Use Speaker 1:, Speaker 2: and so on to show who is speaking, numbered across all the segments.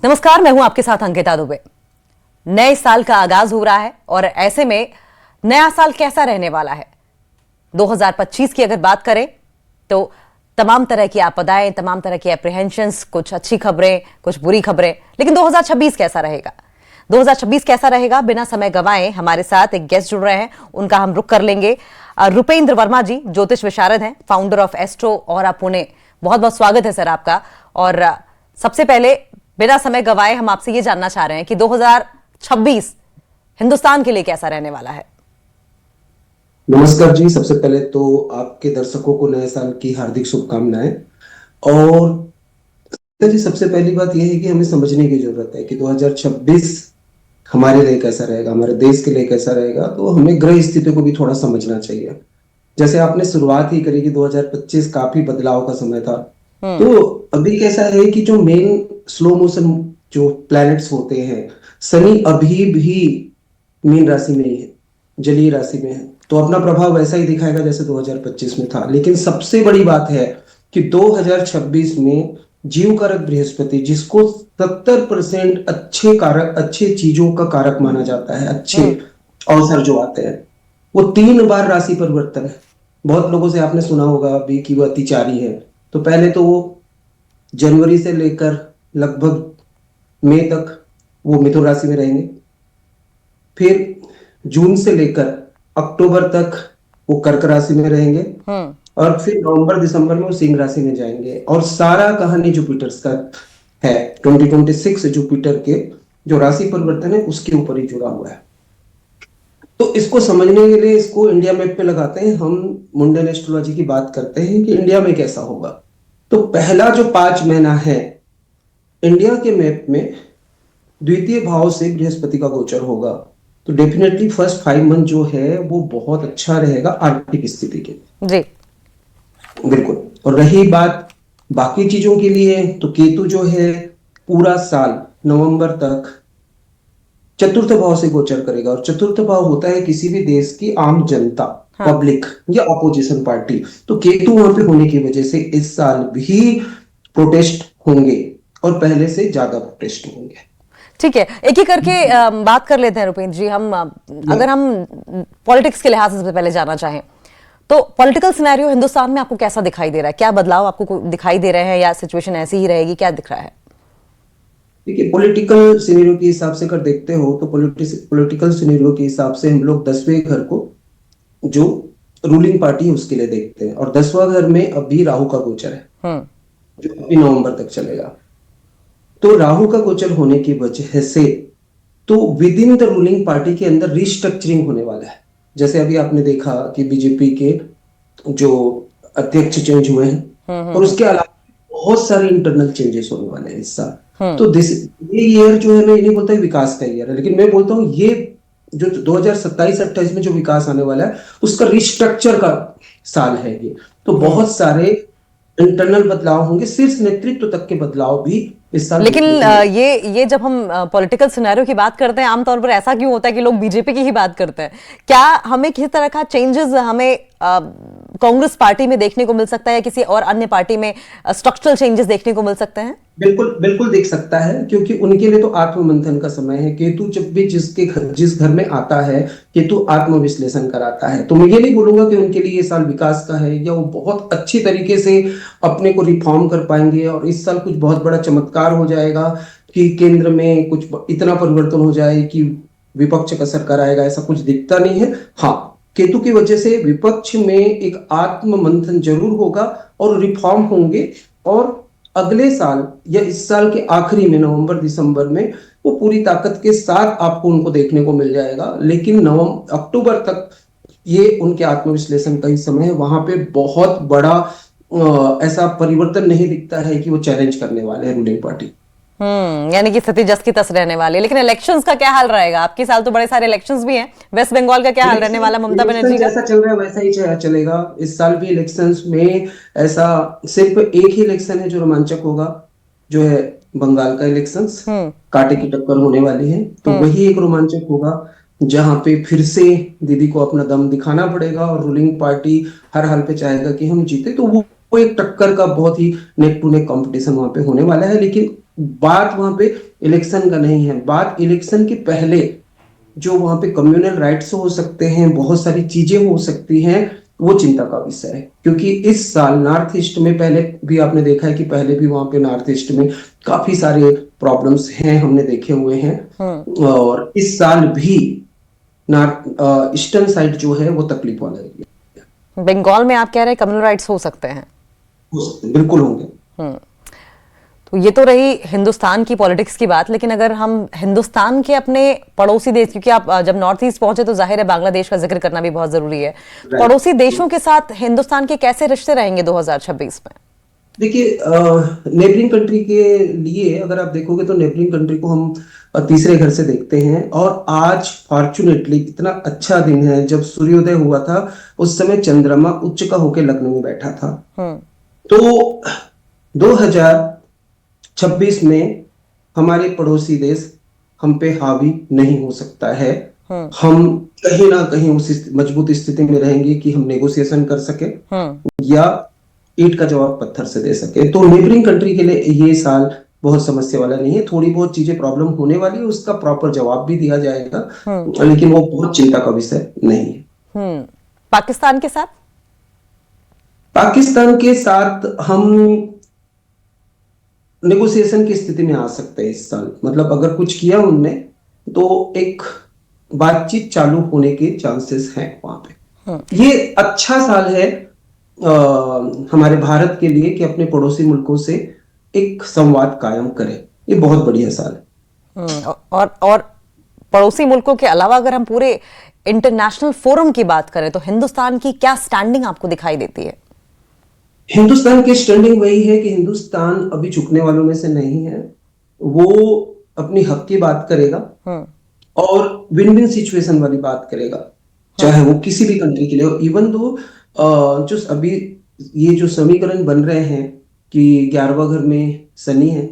Speaker 1: नमस्कार, मैं हूं आपके साथ अंकिता दुबे। नए साल का आगाज हो रहा है और ऐसे में नया साल कैसा रहने वाला है 2025 की अगर बात करें तो तमाम तरह की आपदाएं, तमाम तरह की एप्रीहेंशंस, कुछ अच्छी खबरें, कुछ बुरी खबरें। लेकिन 2026 कैसा रहेगा? 2026 कैसा रहेगा? बिना समय गंवाए हमारे साथ एक गेस्ट जुड़ रहे हैं, उनका हम रुख कर लेंगे। रुपेंद्र वर्मा जी ज्योतिष विशारद हैं, फाउंडर ऑफ एस्ट्रो और पुणे। बहुत बहुत स्वागत है सर आपका। और सबसे पहले बिना समय गंवाए हम आपसे ये जानना चाह रहे हैं कि 2026 हिंदुस्तान के लिए कैसा रहने वाला है?
Speaker 2: नमस्कार जी। सबसे पहले तो आपके दर्शकों को नए साल की हार्दिक शुभकामनाएं। और जी सबसे पहली बात यह है कि हमें समझने की जरूरत है कि 2026 हमारे लिए कैसा रहेगा, हमारे देश के लिए कैसा रहेगा। तो हमें ग्रह स्थिति को भी थोड़ा समझना चाहिए। जैसे आपने शुरुआत ही करी कि 2025 काफी बदलाव का समय था, तो अभी कैसा है कि जो मेन स्लो मोशन जो प्लैनेट्स होते हैं, शनि अभी भी मीन राशि में ही है, जलीय राशि में है, तो अपना प्रभाव वैसा ही दिखाएगा जैसे 2025 में था। लेकिन सबसे बड़ी बात है कि 2026 में जीव कारक बृहस्पति, जिसको 70% अच्छे कारक, अच्छे चीजों का कारक माना जाता है, अच्छे अवसर जो आते हैं, वो 3 बार राशि परिवर्तन है। बहुत लोगों से आपने सुना होगा अभी कि वो अतिचारी है। तो पहले तो वो जनवरी से लेकर लगभग मई तक वो मिथुन राशि में रहेंगे, फिर जून से लेकर अक्टूबर तक वो कर्क राशि में रहेंगे, और फिर नवंबर दिसंबर में वो सिंह राशि में जाएंगे। और सारा कहानी जुपिटर का है। 2026 जुपिटर के जो राशि परिवर्तन है उसके ऊपर ही जुड़ा हुआ है। तो इसको समझने के लिए इसको इंडिया मैप पे लगाते हैं। हम मुंडन एस्ट्रोलॉजी की बात करते हैं कि इंडिया में कैसा होगा। तो पहला जो 5 महीना है इंडिया के मैप में द्वितीय भाव से बृहस्पति का गोचर होगा। तो डेफिनेटली फर्स्ट 5 मंथ जो है वो बहुत अच्छा रहेगा आर्थिक स्थिति के
Speaker 1: जी।
Speaker 2: बिल्कुल। और रही बात बाकी चीजों के लिए, तो केतु जो है पूरा साल नवंबर तक चतुर्थ भाव से गोचर करेगा। और चतुर्थ भाव होता है किसी भी देश की आम जनता, पब्लिक या अपोजिशन पार्टी। तो केतु वहां पे होने की वजह से इस साल भी प्रोटेस्ट होंगे, और पहले से ज्यादा प्रोटेस्ट होंगे।
Speaker 1: ठीक है, एक ही करके बात कर लेते हैं रुपेंद्र जी। हम अगर हम पॉलिटिक्स के लिहाज से सबसे पहले जाना चाहें तो पॉलिटिकल सिनेरियो हिंदुस्तान में आपको कैसा दिखाई दे रहा है? क्या बदलाव आपको दिखाई दे रहे हैं या सिचुएशन ऐसी ही रहेगी? क्या दिख रहा है?
Speaker 2: देखिए, पॉलिटिकल सिनेरियो के हिसाब से अगर देखते हो तो पॉलिटिकल सिनेरियो के हिसाब से हम लोग 10वें घर को, जो रूलिंग पार्टी है, उसके लिए देखते हैं। और 10वां घर में अभी राहु का गोचर है, जो अभी नवंबर तक चलेगा। तो राहु का गोचर होने की वजह से तो with in the ruling party के अंदर रिस्ट्रक्चरिंग होने वाला है। जैसे अभी आपने देखा कि बीजेपी के जो अध्यक्ष चेंज हुए हैं, और उसके अलावा बहुत सारे इंटरनल चेंजेस होने वाले हैं इस साल। तो ये ईयर जो है, मैं ये नहीं बोलता विकास का ईयर है, लेकिन मैं बोलता हूँ ये जो 2027-28 में जो विकास आने वाला है उसका रिस्ट्रक्चर का साल है ये। तो बहुत सारे इंटरनल बदलाव होंगे, शीर्ष नेतृत्व तक के बदलाव भी इस साल।
Speaker 1: लेकिन ये जब हम पॉलिटिकल सिनेरियो की बात करते हैं, आमतौर पर ऐसा क्यों होता है कि लोग बीजेपी की ही बात करते हैं? क्या हमें किसी तरह का चेंजेस हमें कांग्रेस पार्टी में देखने को मिल सकता है या किसी और अन्य पार्टी में स्ट्रक्चरल चेंजेस देखने को मिल सकते हैं?
Speaker 2: बिल्कुल बिल्कुल देख सकता है, क्योंकि उनके लिए तो आत्ममंथन का समय है। केतु जब भी जिस घर में आता है, केतु आत्मविश्लेषण कराता है। तो मैं ये नहीं बोलूंगा कि उनके लिए ये साल विकास का है या वो बहुत अच्छी तरीके से अपने को रिफॉर्म कर पाएंगे और इस साल कुछ बहुत बड़ा चमत्कार हो जाएगा कि केंद्र में कुछ इतना परिवर्तन हो जाए कि विपक्ष का सरकार आएगा, ऐसा कुछ दिखता नहीं है। हाँ, केतु की वजह से विपक्ष में एक आत्म मंथन जरूर होगा और रिफॉर्म होंगे, और अगले साल या इस साल के आखिरी में नवंबर दिसंबर में वो पूरी ताकत के साथ आपको उनको देखने को मिल जाएगा। लेकिन अक्टूबर तक ये उनके आत्मविश्लेषण का ही समय है। वहां पे बहुत बड़ा ऐसा परिवर्तन नहीं दिखता है कि वो चैलेंज करने वाले हैं रूलिंग पार्टी।
Speaker 1: यानी कि स्थिति जस की तस रहने वाली है। लेकिन इलेक्शंस का क्या हाल रहेगा? आपके साल तो बड़े सारे इलेक्शंस भी हैं। वेस्ट बंगाल का क्या हाल रहने वाला ममता बनर्जी का?
Speaker 2: जैसा चल रहा है वैसा ही चलेगा। इस साल भी इलेक्शंस में ऐसा सिर्फ एक ही इलेक्शन है जो रोमांचक होगा, जो है बंगाल का इलेक्शंस। कांटे की टक्कर होने वाली है, तो वही एक रोमांचक होगा जहां पे फिर से दीदी को अपना दम दिखाना पड़ेगा और रूलिंग पार्टी हर हाल पे चाहेगा कि हम जीते। तो वो एक टक्कर का बहुत ही नेक टू नेक कंपटीशन वहां पे होने वाला है। लेकिन बात वहां पे इलेक्शन का नहीं है, बात इलेक्शन के पहले जो वहां पे कम्युनल राइट्स हो सकते हैं, बहुत सारी चीजें हो सकती हैं, वो चिंता का विषय है। क्योंकि इस साल नॉर्थ ईस्ट में, पहले भी आपने देखा है कि पहले भी वहां पे नॉर्थ ईस्ट में काफी सारे प्रॉब्लम्स हैं, हमने देखे हुए हैं। और इस साल भी नॉर्थ ईस्टर्न साइड जो है वो तकलीफ वाला एरिया।
Speaker 1: बंगाल में आप कह रहे हैं कम्युनल राइट्स हो सकते हैं?
Speaker 2: बिल्कुल होंगे।
Speaker 1: तो ये तो रही हिंदुस्तान की पॉलिटिक्स की बात, लेकिन अगर हम हिंदुस्तान के अपने पड़ोसी देश, क्योंकि आप जब नॉर्थ ईस्ट पहुंचे तो जाहिर है बांग्लादेश का जिक्र करना भी बहुत जरूरी है, पड़ोसी देशों के साथ हिंदुस्तान के कैसे रिश्ते रहेंगे 2026 में?
Speaker 2: देखिए, नेबरिंग कंट्री के लिए अगर आप देखोगे तो नेबरिंग कंट्री को हम तीसरे घर से देखते हैं। और आज फॉर्चुनेटली इतना अच्छा दिन है, जब सूर्योदय हुआ था उस समय चंद्रमा उच्च का होकर लग्न में बैठा था। तो 2026 में हमारे पड़ोसी देश हम पे हावी नहीं हो सकता है। हम कहीं ना कहीं उस मजबूत स्थिति में रहेंगे कि हम नेगोशिएशन कर सके या ईंट का जवाब पत्थर से दे सके। तो नेबरिंग कंट्री के लिए ये साल बहुत समस्या वाला नहीं है। थोड़ी बहुत चीजें प्रॉब्लम होने वाली है, उसका प्रॉपर जवाब भी दिया जाएगा, लेकिन वो बहुत चिंता का विषय नहीं है।
Speaker 1: पाकिस्तान के साथ?
Speaker 2: पाकिस्तान के साथ हम नेगोशिएशन की स्थिति में आ सकते हैं इस साल। मतलब अगर कुछ किया उनने तो एक बातचीत चालू होने के चांसेस हैं वहां पे। ये अच्छा साल है हमारे भारत के लिए कि अपने पड़ोसी मुल्कों से एक संवाद कायम करें। ये बहुत बढ़िया साल है।
Speaker 1: और पड़ोसी मुल्कों के अलावा अगर हम पूरे इंटरनेशनल फोरम की बात करें तो हिंदुस्तान की क्या स्टैंडिंग आपको दिखाई देती है?
Speaker 2: हिंदुस्तान की स्टैंडिंग वही है कि हिंदुस्तान अभी झुकने वालों में से नहीं है। वो अपनी हक की बात करेगा और विन विन सिचुएशन वाली बात करेगा, चाहे वो किसी भी कंट्री के लिए हो। इवन दो जो अभी ये जो समीकरण बन रहे हैं कि 11वां घर में शनि है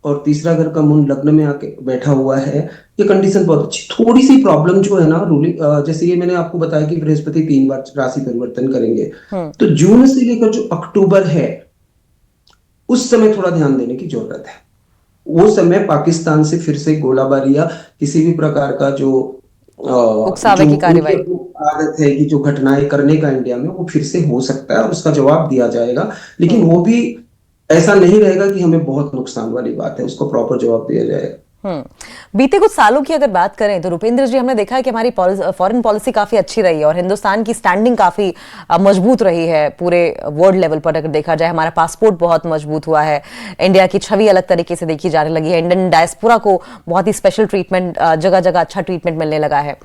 Speaker 2: और तीसरा घर का मून लग्न में आके बैठा हुआ है, ये कंडीशन बहुत अच्छी। थोड़ी सी प्रॉब्लम जो है ना रूलिंग, जैसे ये मैंने आपको बताया कि बृहस्पति 3 बार राशि परिवर्तन करेंगे, तो जून से लेकर जो अक्टूबर है उस समय थोड़ा ध्यान देने की जरूरत है। वो समय पाकिस्तान से फिर से गोलाबारी या किसी भी प्रकार का जो
Speaker 1: उकसावे की कार्रवाई
Speaker 2: आदत है कि जो घटनाएं करने का इंडिया में, वो फिर से हो सकता है और उसका जवाब दिया जाएगा। लेकिन वो भी ऐसा नहीं रहेगा कि हमें बहुत नुकसान वाली बात है, उसको प्रॉपर जवाब दिया जाएगा।
Speaker 1: बीते कुछ सालों की अगर बात करें तो रुपेंद्र जी, हमने देखा है कि हमारी फॉरेन पॉलिसी काफी अच्छी रही है और हिंदुस्तान की स्टैंडिंग काफी मजबूत रही है पूरे वर्ल्ड लेवल पर। अगर देखा जाए हमारा पासपोर्ट बहुत मजबूत हुआ है, इंडिया की छवि अलग तरीके से देखी जाने लगी है, इंडियन डायस्पोरा को बहुत ही स्पेशल ट्रीटमेंट, जगह जगह अच्छा ट्रीटमेंट मिलने लगा है।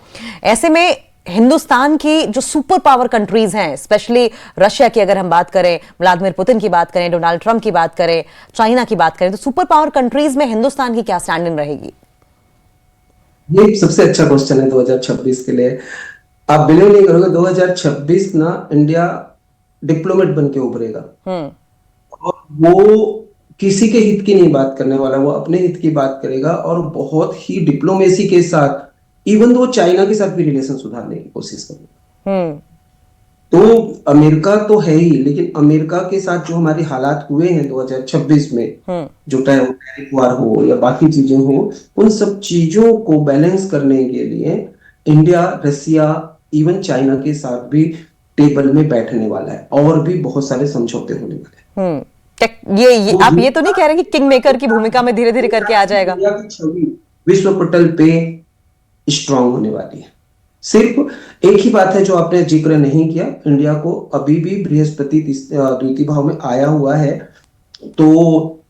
Speaker 1: ऐसे में हिंदुस्तान की जो सुपर पावर कंट्रीज हैं, स्पेशली रशिया की अगर हम बात करें, व्लादिमीर पुतिन की बात करें, डोनाल्ड ट्रंप की बात करें, चाइना की बात करें, तो सुपर पावर कंट्रीज में हिंदुस्तान की क्या स्टैंडिंग रहेगी?
Speaker 2: ये सबसे अच्छा क्वेश्चन है 2026 के लिए। आप बिलीव नहीं करोगे, 2026 ना इंडिया डिप्लोमेट बन के उभरेगा और वो किसी के हित की नहीं बात करने वाला, वो अपने हित की बात करेगा और बहुत ही डिप्लोमेसी के साथ, इवन वो चाइना के साथ भी रिलेशन सुधारने की कोशिश करेगा। तो अमेरिका तो है ही, लेकिन अमेरिका के साथ जो हमारे हालात हुए हैं 2026 में, जो चाहे वो टैरिफ वार हो या बाकी चीजें हो, उन सब चीजों को बैलेंस करने के लिए इंडिया, रसिया, इवन चाइना के साथ भी टेबल में बैठने वाला है और भी बहुत सारे समझौते होने वाले हैं।
Speaker 1: ये तो आप ये तो नहीं कह रहे कि किंग मेकर की भूमिका में धीरे धीरे करके आ जाएगा?
Speaker 2: इंडिया की छवि विश्व पटल पे स्ट्रांग होने वाली है। सिर्फ एक ही बात है जो आपने जिक्र नहीं किया, इंडिया को अभी भी बृहस्पति द्वितीय भाव में आया हुआ है, तो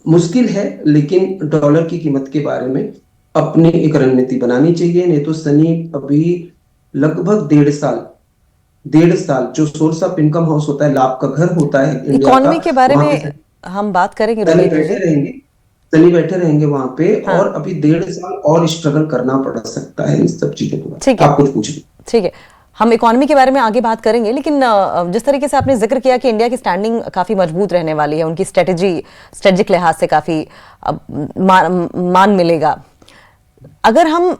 Speaker 2: मुश्किल है। लेकिन डॉलर की कीमत के बारे में अपनी एक रणनीति बनानी चाहिए, नहीं तो शनि अभी लगभग 1.5 साल जो सोर्स ऑफ इनकम हाउस होता है, लाभ का घर होता है इंडिया का,
Speaker 1: इकोनॉमी के बारे में हम बात करेंगे,
Speaker 2: शनि बैठे रहेंगे वहां पे। हाँ। और अभी 1.5 साल और स्ट्रगल करना पड़ सकता है इन सब चीजों को।
Speaker 1: ठीक है,
Speaker 2: आप कुछ पूछिए।
Speaker 1: ठीक है, हम इकोनॉमी के बारे में आगे बात करेंगे, लेकिन जिस तरीके से आपने जिक्र किया कि इंडिया की स्टैंडिंग काफी मजबूत रहने वाली है, उनकी स्ट्रेटेजिक लिहाज से काफी मान मिलेगा। अगर हम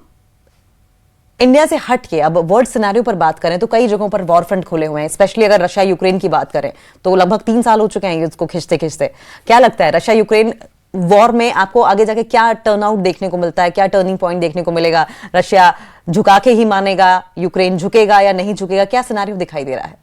Speaker 1: इंडिया से हट के अब वर्ल्ड सिनेरियो पर बात करें तो कई जगहों पर वॉर फ्रंट खुले हुए हैं, स्पेशली अगर रशिया यूक्रेन की बात करें तो लगभग 3 साल हो चुके हैं इसको खिंचते खिंचते। क्या लगता है रशिया यूक्रेन वॉर में आपको आगे जाके क्या टर्नआउट देखने को मिलता है, क्या टर्निंग पॉइंट देखने को मिलेगा? रशिया झुका के ही मानेगा, यूक्रेन झुकेगा या नहीं झुकेगा, क्या सिनेरियो दिखाई दे रहा है?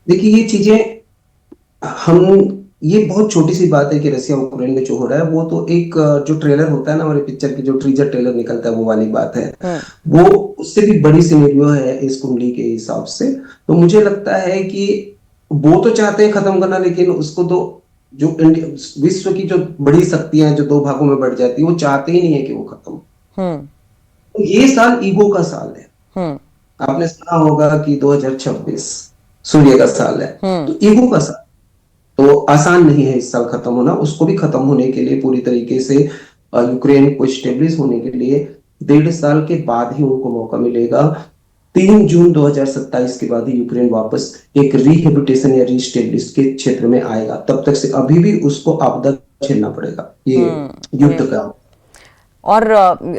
Speaker 2: देखिए ये चीजें हम ये बहुत छोटी सी बात है कि रसिया यूक्रेन में जो हो रहा है वो तो एक जो ट्रेलर होता है ना हमारे पिक्चर की, जो टीजर ट्रेलर निकलता है वो वाली बात है। वो उससे भी बड़ी सिनेरियो है इस कुंडली के हिसाब से। तो मुझे लगता है कि वो तो चाहते हैं खत्म करना, लेकिन उसको तो जो विश्व की जो बड़ी शक्तियां हैं जो दो भागों में बढ़ जाती है वो चाहते ही नहीं है कि वो खत्म।
Speaker 1: हम्म।
Speaker 2: तो ये साल ईगो का साल है।
Speaker 1: हम्म।
Speaker 2: आपने सुना होगा कि 2026 सूर्य का साल है,
Speaker 1: हम्म।
Speaker 2: तो ईगो का साल। तो आसान नहीं है इस साल खत्म होना। उसको भी खत्म होने के लिए पूरी तरीके से यूक्रेन को स्टेब्लिश होने के लिए 1.5 साल के बाद ही उनको मौका मिलेगा। 3 जून 2027 के बाद ही यूक्रेन वापस एक रिहेबिटेशन या रीस्टेब्लिश के क्षेत्र में आएगा। तब तक से अभी भी उसको आपदा झेलना पड़ेगा ये युद्ध का।
Speaker 1: और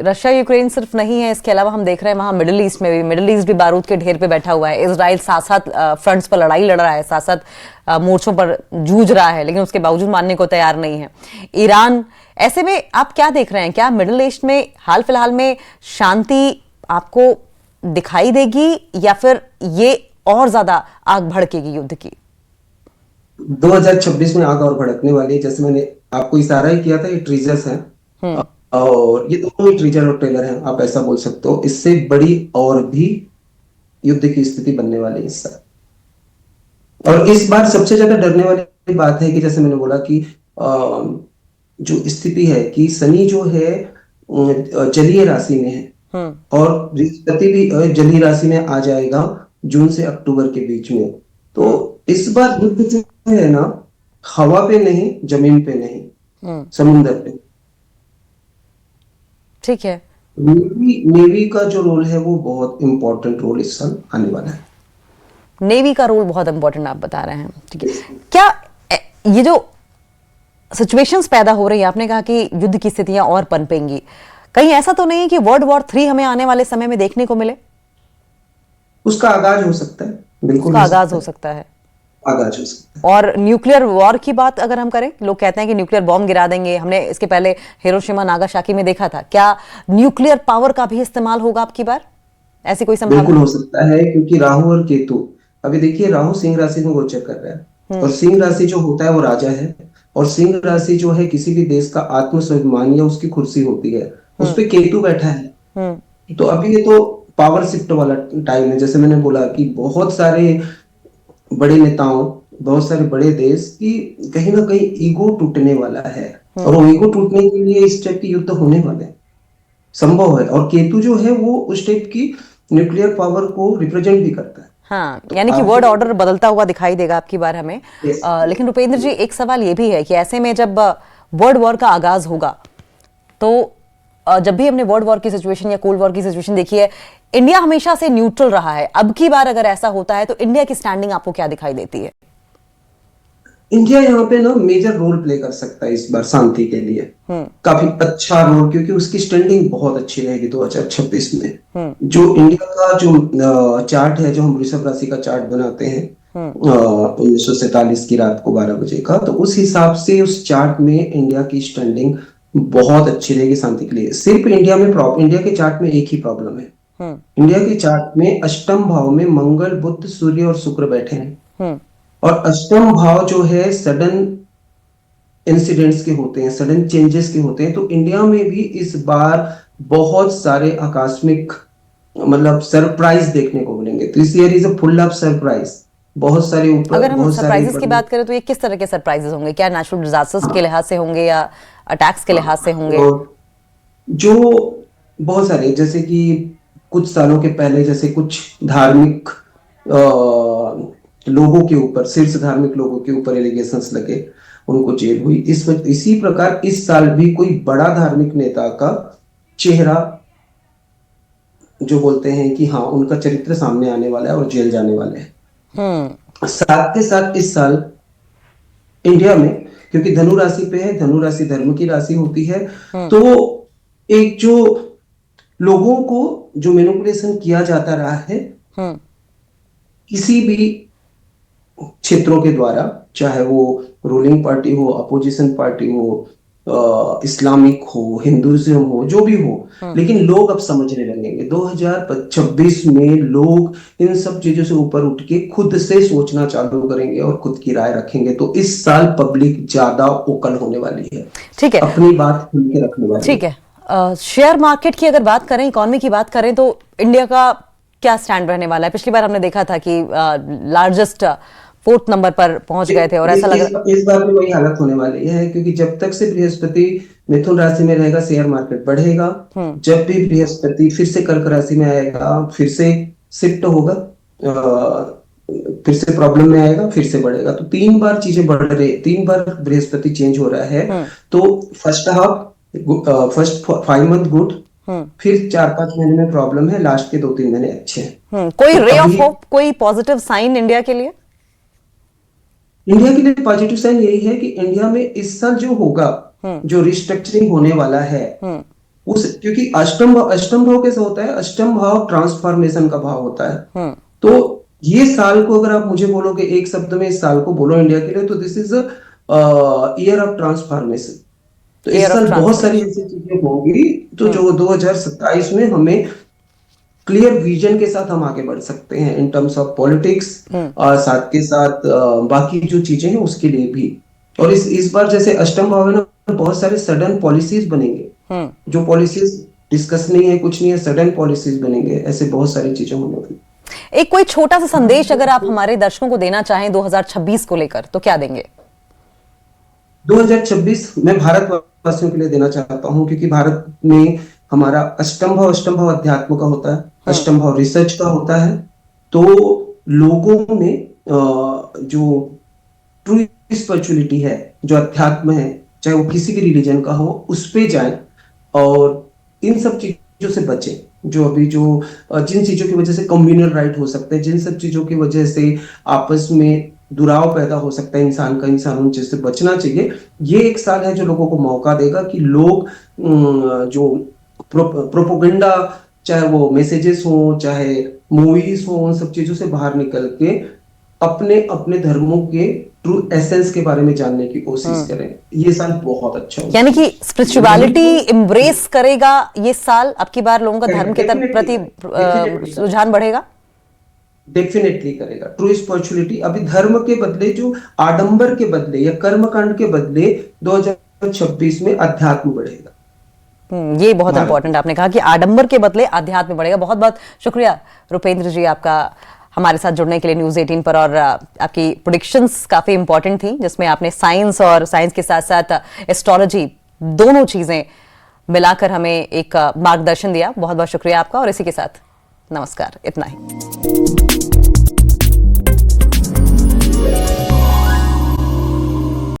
Speaker 1: रशिया यूक्रेन सिर्फ नहीं है, इसके अलावा हम देख रहे हैं वहां मिडिल ईस्ट भी बारूद के ढेर पे बैठा हुआ है। इजराइल साथ साथ फ्रंट्स पर लड़ाई लड़ रहा है, साथ साथ मोर्चों पर जूझ रहा है, लेकिन उसके बावजूद मानने को तैयार नहीं है ईरान। ऐसे में आप क्या देख रहे हैं? क्या मिडिल ईस्ट में हाल फिलहाल में शांति आपको दिखाई देगी या फिर ये और ज्यादा आग भड़केगी युद्ध की?
Speaker 2: 2026 में आग और भड़कने वाली है। जैसे मैंने आपको इशारा ही किया था, ये ट्रीजर्स हैं और ये दोनों ही ट्रीजर और ट्रेलर हैं, आप ऐसा बोल सकते हो। इससे बड़ी और भी युद्ध की स्थिति बनने वाली है इस साल। और इस बार सबसे ज्यादा डरने वाली बात है कि जैसे मैंने बोला कि जो स्थिति है कि शनि जो है जलीय राशि में है और बृहस्पति भी जलीय राशि में आ जाएगा जून से अक्टूबर के बीच में। तो इस बार युद्ध जो है ना, हवा पे नहीं, जमीन पे नहीं, समुद्र पे।
Speaker 1: ठीक है।
Speaker 2: नेवी का जो रोल है वो बहुत इंपॉर्टेंट रोल इस साल आने वाला है।
Speaker 1: नेवी का रोल बहुत इंपॉर्टेंट आप बता रहे हैं, ठीक है। क्या ये जो सिचुएशंस पैदा हो रही है, आपने कहा कि युद्ध की स्थितियां और पनपेंगी, कहीं ऐसा तो नहीं है कि वर्ल्ड वॉर 3 हमें आने वाले समय में देखने को मिले?
Speaker 2: उसका आगाज हो सकता है, बिल्कुल
Speaker 1: उसका आगाज हो सकता है।
Speaker 2: आगाज हो सकता है।
Speaker 1: और न्यूक्लियर वॉर की बात अगर हम करें, लोग कहते हैं कि न्यूक्लियर बॉम्ब गिरा देंगे। हमने इसके पहले हिरोशिमा नागासाकी में देखा था। क्या न्यूक्लियर पावर का भी इस्तेमाल होगा अब की बार? ऐसी कोई संभावना?
Speaker 2: बिल्कुल हो सकता है, क्योंकि राहु और केतु, अभी देखिए राहु सिंह राशि में गोचर कर रहा है और सिंह राशि जो होता है वो राजा है। और सिंह राशि जो है किसी भी देश का आत्म स्वाभिमान या उसकी कुर्सी होती है, उस पे केतु बैठा है। तो अभी ये तो पावर शिफ्ट वाला टाइम है। जैसे मैंने बोला कि बहुत सारे बड़े नेताओं, बहुत सारे बड़े देश की कहीं ना कहीं ईगो टूटने वाला है और वो ईगो टूटने के लिए इस टाइप के युद्ध होने वाले हैं, संभव है। और केतु जो है वो उस टाइप की न्यूक्लियर पावर को रिप्रेजेंट भी करता है।
Speaker 1: हाँ, यानी कि वर्ल्ड ऑर्डर बदलता हुआ दिखाई देगा आपकी बार हमें। लेकिन रुपेंद्र जी, एक सवाल ये भी है कि ऐसे में जब वर्ल्ड वॉर का आगाज होगा, तो जब भी हमने वर्ल्ड वॉर की सिचुएशन या कोल्ड वॉर की सिचुएशन देखी है, इंडिया हमेशा से न्यूट्रल रहा है। अब की बार अगर ऐसा होता है तो इंडिया की स्टैंडिंग आपको क्या दिखाई देती है?
Speaker 2: इंडिया यहाँ पे ना मेजर रोल प्ले कर सकता है इस बार शांति के लिए, काफी अच्छा रोल, क्योंकि उसकी स्टैंडिंग बहुत अच्छी रहेगी 2026 में। जो इंडिया का जो चार्ट है, जो हम वृषभ राशि का चार्ट बनाते हैं 1947 की रात को 12 बजे का, तो उस हिसाब से उस चार्ट में इंडिया की स्टैंडिंग बहुत अच्छी रहेगी शांति के लिए। सिर्फ इंडिया में इंडिया के चार्ट में एक ही प्रॉब्लम है। इंडिया के चार्ट में अष्टम भाव में मंगल, बुध, सूर्य और शुक्र बैठे हैं। और अष्टम भाव जो है सडन इंसिडेंट्स के होते हैं, सडन चेंजेस के होते हैं। तो इंडिया में भी इस बार बहुत सारे आकस्मिक मतलब सरप्राइज देखने को मिलेंगे। तो इस year is a full of surprise. बहुत सारे ऊपर,
Speaker 1: अगर हम
Speaker 2: बहुत
Speaker 1: सरप्राइजेस
Speaker 2: सारे
Speaker 1: की बात करें तो ये किस तरह के सरप्राइजेस होंगे? क्या नेचुरल डिजास्टर्स के लिहाज से होंगे या अटैक्स के लिहाज से होंगे?
Speaker 2: जो बहुत सारे, जैसे कि कुछ सालों के पहले जैसे कुछ धार्मिक लोगों के ऊपर, शीर्ष धार्मिक लोगों के ऊपर एलिगेशंस लगे, उनको जेल हुई। इसी प्रकार इस साल भी कोई बड़ा धार्मिक नेता का चेहरा, जो बोलते हैं कि हाँ उनका चरित्र सामने आने वाला है और जेल जाने वाले हैं। साथ ही साथ इस साल इंडिया में, क्योंकि धनु राशि पे है, धनु राशि धर्म की राशि होती है, तो एक जो लोगों को जो मैनिपुलेशन किया जाता रहा है किसी भी क्षेत्रों के द्वारा, चाहे वो रूलिंग पार्टी हो, अपोजिशन पार्टी हो, इस्लामिक हो, हिंदुइज्म हो, जो भी हो, लेकिन लोग अब समझने लगेंगे। 2026 में लोग इन सब चीजों से ऊपर उठ के खुद से सोचना चालू करेंगे और खुद की राय रखेंगे। तो इस साल पब्लिक ज्यादा ओकल होने वाली है,
Speaker 1: ठीक है,
Speaker 2: अपनी बात खुल के रखने वाली
Speaker 1: ठीक
Speaker 2: है।
Speaker 1: है। शेयर मार्केट की अगर बात करें, इकोनॉमी की बात करें, तो इंडिया का क्या स्टैंड रहने वाला है? पिछली बार हमने देखा था कि लार्जेस्ट 4th नंबर पर पहुंच गए थे और ऐसा लग रहा।
Speaker 2: इस बार भी वही हालत होने वाली है, क्योंकि जब तक से बृहस्पति मिथुन राशि में रहेगा शेयर मार्केट बढ़ेगा। जब भी बृहस्पति फिर से कर्क राशि में आएगा, फिर से शिफ्ट होगा, फिर से प्रॉब्लम में आएगा, फिर से बढ़ेगा। तो 3 बार चीजें बढ़ रही, 3 बार बृहस्पति चेंज हो रहा है। तो फर्स्ट 5 मंथ गुड, फिर 4-5 महीने में प्रॉब्लम है, लास्ट के 2-3 महीने अच्छे हैं।
Speaker 1: कोई
Speaker 2: तो
Speaker 1: रे ऑफ
Speaker 2: अभी
Speaker 1: होप, कोई पॉजिटिव साइन इंडिया के लिए?
Speaker 2: इंडिया के लिए पॉजिटिव साइन यही है कि इंडिया में इस साल जो होगा, जो रिस्ट्रक्चरिंग होने वाला है, उस, क्योंकि अष्टम भाव कैसा होता है? अष्टम भाव ट्रांसफॉर्मेशन का भाव होता है। तो ये साल को अगर आप मुझे बोलोगे एक शब्द में, इस साल को बोलो इंडिया के लिए, तो this is year of transformation. तो इस
Speaker 1: ईयर ऑफ
Speaker 2: साल बहुत सारी
Speaker 1: ट्रांसफॉर्मेशन।
Speaker 2: ऐसी चीजें होंगी तो जो 2027 में हमें क्लियर विजन के साथ हम आगे बढ़ सकते हैं इन टर्म्स ऑफ पॉलिटिक्स, और साथ के साथ बाकी जो चीजें हैं उसके लिए भी। और इस बार जैसे अष्टम भाव है ना, बहुत सारे सडन पॉलिसीज बनेंगे, जो पॉलिसीज डिस्कस नहीं है, कुछ नहीं है, सडन पॉलिसीज बनेंगे। ऐसे बहुत सारी चीजें होने वाली।
Speaker 1: एक कोई छोटा सा संदेश अगर आप हमारे दर्शकों को देना चाहें 2026 को लेकर, तो क्या देंगे?
Speaker 2: 2026 मैं भारतवासियों के लिए देना चाहता हूं, क्योंकि भारत में हमारा अष्टम भाव अध्यात्म का होता है, अष्टम भाव रिसर्च का होता है। तो लोगों में जो ट्रू स्पिरिचुअलिटी है, जो अध्यात्म है, चाहे वो किसी भी रिलीजन का हो, उस पे जाएं और इन सब चीजों से बचें। जो अभी जो जिन चीजों की वजह से कम्युनल राइट हो सकते हैं, जिन सब चीजों की वजह से आपस में दुराव पैदा हो सकता है इंसान का, इंसान उन चीज से बचना चाहिए। ये एक साल है जो लोगों को मौका देगा कि लोग जो प्रोपोगंडा, चाहे वो मैसेजेस हो, चाहे मूवीज हो, उन सब चीजों से बाहर निकल के अपने अपने धर्मों के ट्रू एसेंस के बारे में जानने की कोशिश करें। ये साल बहुत अच्छा होगा।
Speaker 1: यानी कि स्पिरिचुअलिटी एम्ब्रेस करेगा ये साल, अब की बार लोगों का धर्म के प्रति रुझान बढ़ेगा।
Speaker 2: डेफिनेटली करेगा ट्रू स्पिरिचुअलिटी। अभी धर्म के बदले, जो आडंबर के बदले या कर्मकांड के बदले, 2026 में अध्यात्म बढ़ेगा।
Speaker 1: ये बहुत इंपॉर्टेंट आपने कहा कि आडंबर के बदले आध्यात्म बढ़ेगा। बहुत बहुत शुक्रिया रुपेंद्र जी आपका हमारे साथ जुड़ने के लिए न्यूज़ 18 पर। और आपकी प्रेडिक्शंस काफी इंपॉर्टेंट थी, जिसमें आपने साइंस और साइंस के साथ साथ एस्ट्रोलॉजी, दोनों चीजें मिलाकर हमें एक मार्गदर्शन दिया। बहुत बहुत शुक्रिया आपका। और इसी के साथ नमस्कार, इतना ही।